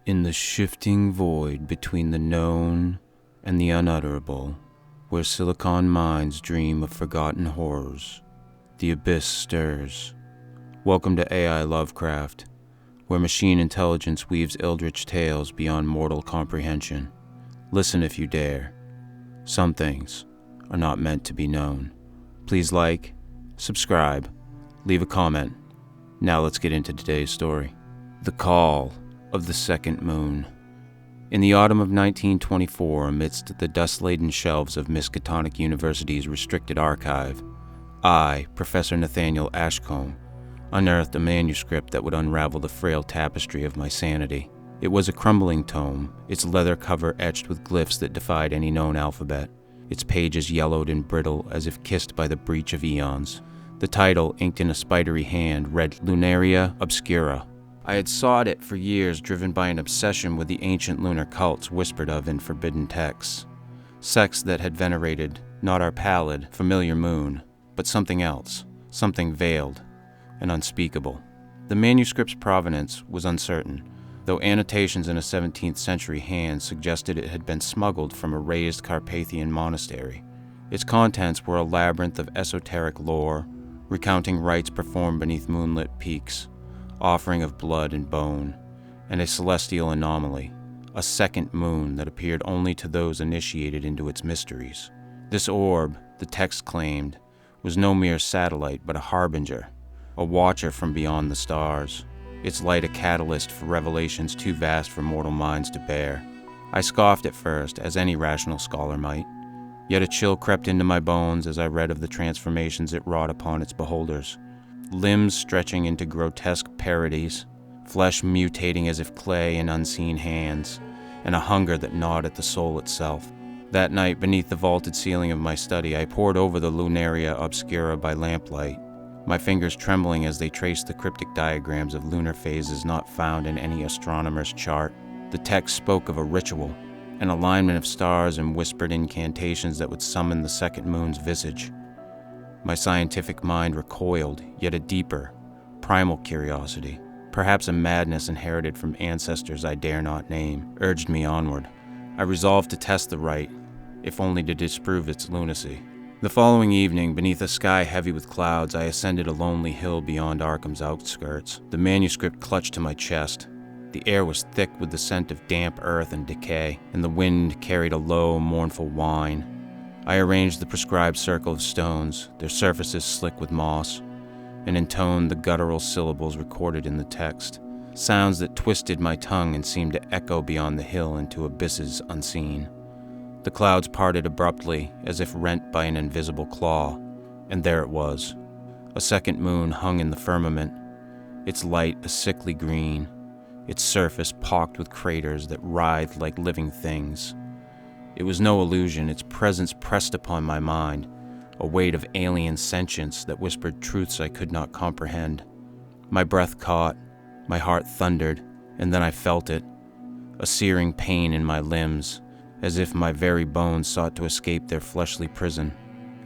In the shifting void between the known and the unutterable, where silicon minds dream of forgotten horrors, the abyss stirs. Welcome to AI Lovecraft, where machine intelligence weaves eldritch tales beyond mortal comprehension. Listen if you dare. Some things are not meant to be known. Please like, subscribe, leave a comment. Now let's get into today's story. The Call of the Second Moon. In the autumn of 1924, amidst the dust-laden shelves of Miskatonic University's restricted archive, I, Professor Nathaniel Ashcombe, unearthed a manuscript that would unravel the frail tapestry of my sanity. It was a crumbling tome, its leather cover etched with glyphs that defied any known alphabet, its pages yellowed and brittle as if kissed by the breach of eons. The title, inked in a spidery hand, read Lunaria Obscura. I had sought it for years, driven by an obsession with the ancient lunar cults whispered of in forbidden texts. Sects that had venerated not our pallid, familiar moon, but something else, something veiled and unspeakable. The manuscript's provenance was uncertain, though annotations in a 17th century hand suggested it had been smuggled from a raised Carpathian monastery. Its contents were a labyrinth of esoteric lore, recounting rites performed beneath moonlit peaks, offering of blood and bone, and a celestial anomaly, a second moon that appeared only to those initiated into its mysteries. This orb, the text claimed, was no mere satellite but a harbinger, a watcher from beyond the stars, its light a catalyst for revelations too vast for mortal minds to bear. I scoffed at first, as any rational scholar might, yet a chill crept into my bones as I read of the transformations it wrought upon its beholders. Limbs stretching into grotesque parodies, flesh mutating as if clay in unseen hands, and a hunger that gnawed at the soul itself. That night, beneath the vaulted ceiling of my study, I pored over the Lunaria Obscura by lamplight, my fingers trembling as they traced the cryptic diagrams of lunar phases not found in any astronomer's chart. The text spoke of a ritual, an alignment of stars and whispered incantations that would summon the second moon's visage. My scientific mind recoiled, yet a deeper, primal curiosity, perhaps a madness inherited from ancestors I dare not name, urged me onward. I resolved to test the rite, if only to disprove its lunacy. The following evening, beneath a sky heavy with clouds, I ascended a lonely hill beyond Arkham's outskirts. The manuscript clutched to my chest. The air was thick with the scent of damp earth and decay, and the wind carried a low, mournful whine. I arranged the prescribed circle of stones, their surfaces slick with moss, and intoned the guttural syllables recorded in the text, sounds that twisted my tongue and seemed to echo beyond the hill into abysses unseen. The clouds parted abruptly, as if rent by an invisible claw, and there it was. A second moon hung in the firmament, its light a sickly green, its surface pocked with craters that writhed like living things. It was no illusion, its presence pressed upon my mind, a weight of alien sentience that whispered truths I could not comprehend. My breath caught, my heart thundered, and then I felt it, a searing pain in my limbs, as if my very bones sought to escape their fleshly prison.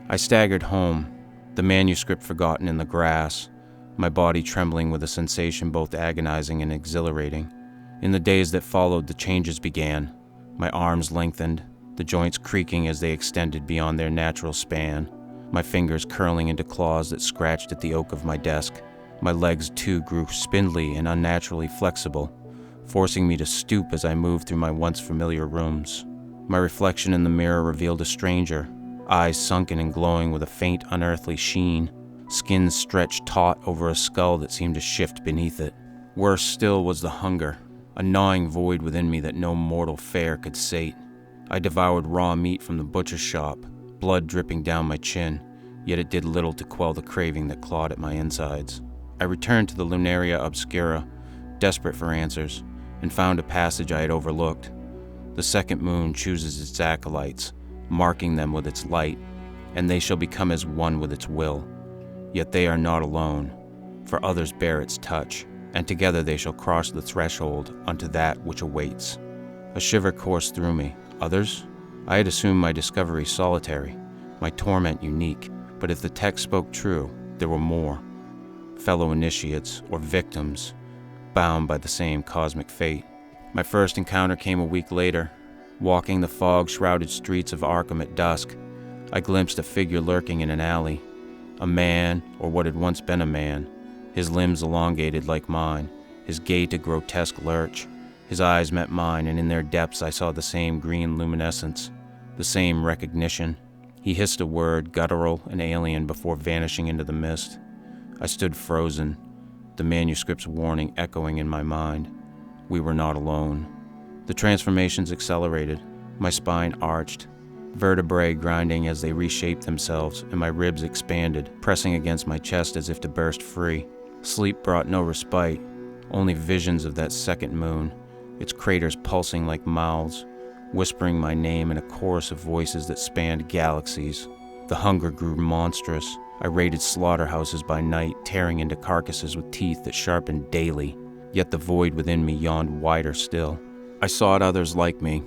I staggered home, the manuscript forgotten in the grass, my body trembling with a sensation both agonizing and exhilarating. In the days that followed, the changes began. My arms lengthened, the joints creaking as they extended beyond their natural span, my fingers curling into claws that scratched at the oak of my desk. My legs, too, grew spindly and unnaturally flexible, forcing me to stoop as I moved through my once familiar rooms. My reflection in the mirror revealed a stranger, eyes sunken and glowing with a faint, unearthly sheen, skin stretched taut over a skull that seemed to shift beneath it. Worse still was the hunger, a gnawing void within me that no mortal fare could sate. I devoured raw meat from the butcher's shop, blood dripping down my chin, yet it did little to quell the craving that clawed at my insides. I returned to the Lunaria Obscura, desperate for answers, and found a passage I had overlooked. The second moon chooses its acolytes, marking them with its light, and they shall become as one with its will. Yet they are not alone, for others bear its touch, and together they shall cross the threshold unto that which awaits. A shiver coursed through me. Others? I had assumed my discovery solitary, my torment unique, but if the text spoke true, there were more. Fellow initiates, or victims, bound by the same cosmic fate. My first encounter came a week later. Walking the fog-shrouded streets of Arkham at dusk, I glimpsed a figure lurking in an alley. A man, or what had once been a man, his limbs elongated like mine, his gait a grotesque lurch. His eyes met mine, and in their depths I saw the same green luminescence, the same recognition. He hissed a word, guttural and alien, before vanishing into the mist. I stood frozen, the manuscript's warning echoing in my mind. We were not alone. The transformations accelerated. My spine arched, vertebrae grinding as they reshaped themselves, and my ribs expanded, pressing against my chest as if to burst free. Sleep brought no respite, only visions of that second moon, its craters pulsing like mouths, whispering my name in a chorus of voices that spanned galaxies. The hunger grew monstrous. I raided slaughterhouses by night, tearing into carcasses with teeth that sharpened daily. Yet the void within me yawned wider still. I sought others like me,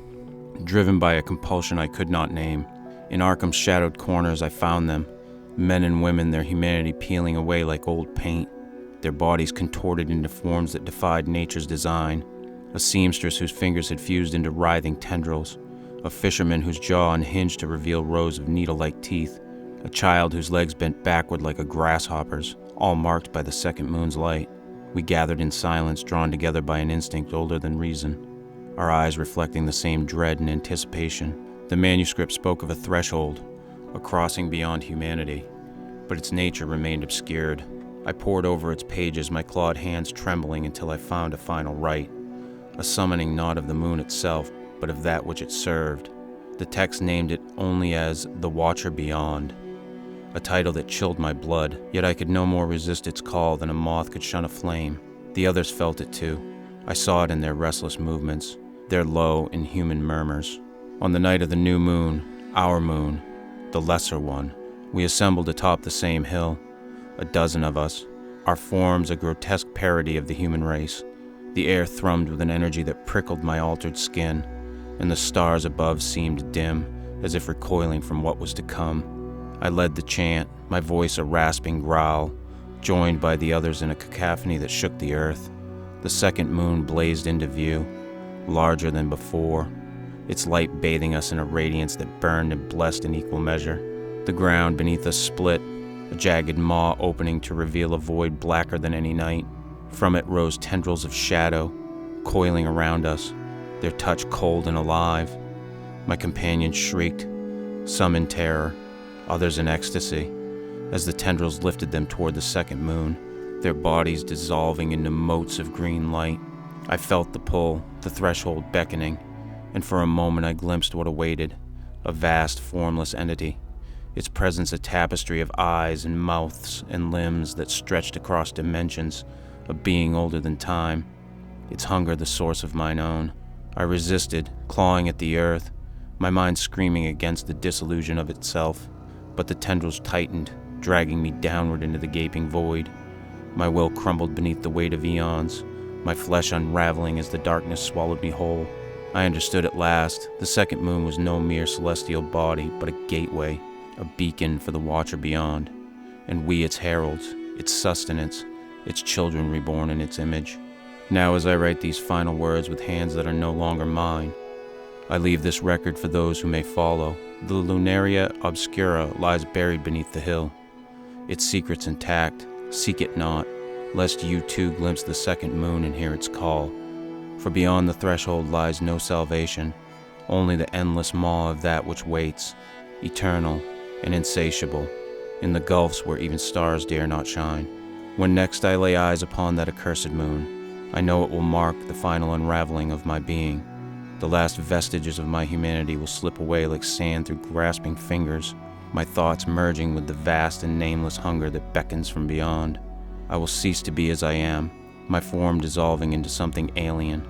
driven by a compulsion I could not name. In Arkham's shadowed corners I found them, men and women, their humanity peeling away like old paint, their bodies contorted into forms that defied nature's design. A seamstress whose fingers had fused into writhing tendrils, a fisherman whose jaw unhinged to reveal rows of needle-like teeth, a child whose legs bent backward like a grasshopper's, all marked by the second moon's light. We gathered in silence, drawn together by an instinct older than reason, our eyes reflecting the same dread and anticipation. The manuscript spoke of a threshold, a crossing beyond humanity, but its nature remained obscured. I pored over its pages, my clawed hands trembling until I found a final rite. A summoning not of the moon itself, but of that which it served. The text named it only as The Watcher Beyond, a title that chilled my blood, yet I could no more resist its call than a moth could shun a flame. The others felt it too. I saw it in their restless movements, their low, inhuman murmurs. On the night of the new moon, our moon, the lesser one, we assembled atop the same hill, a dozen of us, our forms a grotesque parody of the human race. The air thrummed with an energy that prickled my altered skin, and the stars above seemed dim, as if recoiling from what was to come. I led the chant, my voice a rasping growl, joined by the others in a cacophony that shook the earth. The second moon blazed into view, larger than before, its light bathing us in a radiance that burned and blessed in equal measure. The ground beneath us split, a jagged maw opening to reveal a void blacker than any night. From it rose tendrils of shadow, coiling around us, their touch cold and alive. My companions shrieked, some in terror, others in ecstasy, as the tendrils lifted them toward the second moon, their bodies dissolving into motes of green light. I felt the pull, the threshold beckoning, and for a moment I glimpsed what awaited, a vast, formless entity, its presence a tapestry of eyes and mouths and limbs that stretched across dimensions, a being older than time, its hunger the source of mine own. I resisted, clawing at the earth, my mind screaming against the disillusion of itself, but the tendrils tightened, dragging me downward into the gaping void. My will crumbled beneath the weight of eons, my flesh unraveling as the darkness swallowed me whole. I understood at last, the second moon was no mere celestial body, but a gateway, a beacon for the Watcher Beyond, and we its heralds, its sustenance, its children reborn in its image. Now as I write these final words with hands that are no longer mine, I leave this record for those who may follow. The Lunaria Obscura lies buried beneath the hill, its secrets intact. Seek it not, lest you too glimpse the second moon and hear its call. For beyond the threshold lies no salvation, only the endless maw of that which waits, eternal and insatiable, in the gulfs where even stars dare not shine. When next I lay eyes upon that accursed moon, I know it will mark the final unraveling of my being. The last vestiges of my humanity will slip away like sand through grasping fingers, my thoughts merging with the vast and nameless hunger that beckons from beyond. I will cease to be as I am, my form dissolving into something alien,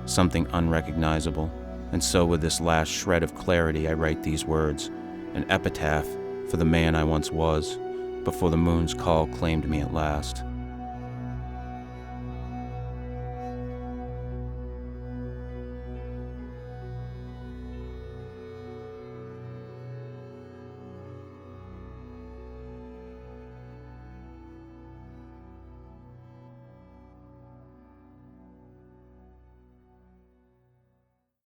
something unrecognizable. And so with this last shred of clarity I write these words, an epitaph for the man I once was, before the moon's call claimed me at last.